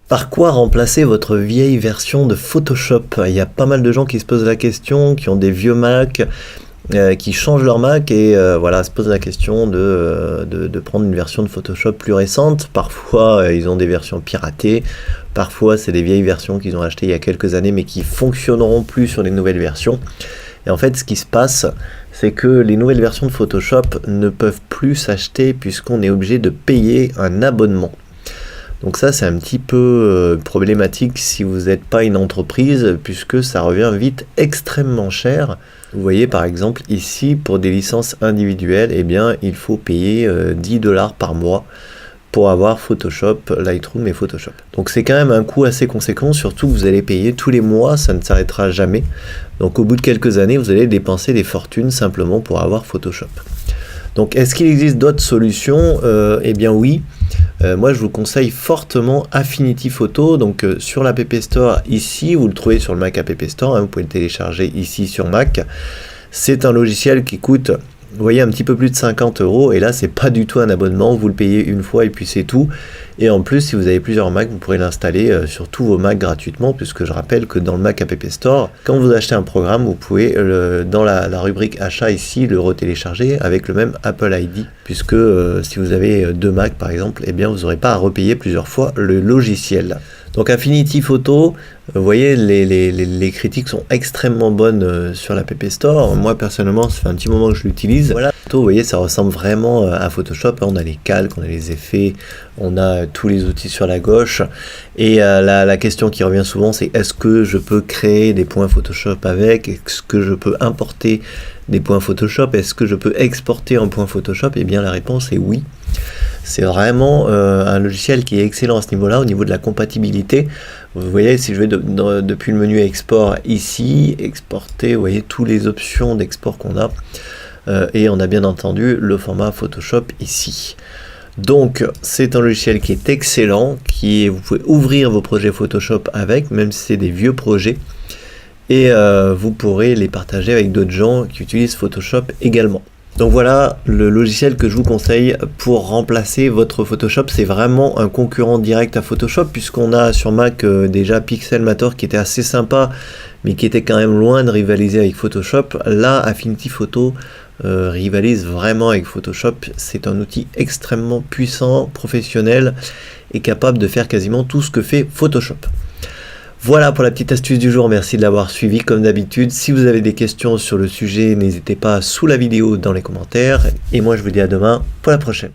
Par quoi remplacer votre vieille version de Photoshop? Il y a pas mal de gens qui se posent la question, qui ont des vieux Mac, qui changent leur Mac et voilà, se posent la question de prendre une version de Photoshop plus récente. Parfois, ils ont des versions piratées. Parfois, c'est des vieilles versions qu'ils ont achetées il y a quelques années, mais qui fonctionneront plus sur les nouvelles versions. Et en fait, ce qui se passe, c'est que les nouvelles versions de Photoshop ne peuvent plus s'acheter puisqu'on est obligé de payer un abonnement. Donc ça, c'est un petit peu problématique si vous n'êtes pas une entreprise, puisque ça revient vite extrêmement cher. Vous voyez par exemple ici, pour des licences individuelles, eh bien, il faut payer 10$ par mois pour avoir Photoshop, Lightroom et Photoshop. Donc c'est quand même un coût assez conséquent, surtout que vous allez payer tous les mois, ça ne s'arrêtera jamais. Donc au bout de quelques années, vous allez dépenser des fortunes simplement pour avoir Photoshop. Donc est-ce qu'il existe d'autres solutions? Eh bien oui. Moi je vous conseille fortement Affinity Photo, donc sur l'App Store ici, vous le trouvez sur le Mac App Store, hein, vous pouvez le télécharger ici sur Mac. C'est un logiciel qui coûte, vous voyez, un petit peu plus de 50€, et là c'est pas du tout un abonnement, vous le payez une fois et puis c'est tout. Et en plus, si vous avez plusieurs Macs, vous pourrez l'installer sur tous vos Macs gratuitement, puisque je rappelle que dans le Mac App Store, quand vous achetez un programme, vous pouvez, dans la rubrique achat ici, le retélécharger avec le même Apple ID, puisque si vous avez deux Macs par exemple, eh bien vous n'aurez pas à repayer plusieurs fois le logiciel. Donc Affinity Photo, vous voyez, les critiques sont extrêmement bonnes sur l'App Store. Moi personnellement, ça fait un petit moment que je l'utilise. Voilà, vous voyez, ça ressemble vraiment à Photoshop. On a les calques, on a les effets, on a tous les outils sur la gauche. Et la question qui revient souvent, c'est est-ce que je peux créer des points Photoshop avec? Est-ce que je peux importer des points Photoshop? Est-ce que je peux exporter un point Photoshop? Eh bien la réponse est oui. C'est vraiment un logiciel qui est excellent à ce niveau-là, au niveau de la compatibilité. Vous voyez, si je vais depuis le menu export ici, exporter, vous voyez toutes les options d'export qu'on a. Et on a bien entendu le format Photoshop ici. Donc c'est un logiciel qui est excellent, vous pouvez ouvrir vos projets Photoshop avec, même si c'est des vieux projets. Et vous pourrez les partager avec d'autres gens qui utilisent Photoshop également. Donc voilà le logiciel que je vous conseille pour remplacer votre Photoshop. C'est vraiment un concurrent direct à Photoshop, puisqu'on a sur Mac déjà Pixelmator qui était assez sympa, mais qui était quand même loin de rivaliser avec Photoshop. Là, Affinity Photo rivalise vraiment avec Photoshop. C'est un outil extrêmement puissant, professionnel et capable de faire quasiment tout ce que fait Photoshop. Voilà pour la petite astuce du jour, merci de l'avoir suivi comme d'habitude. Si vous avez des questions sur le sujet, n'hésitez pas sous la vidéo dans les commentaires. Et moi je vous dis à demain pour la prochaine.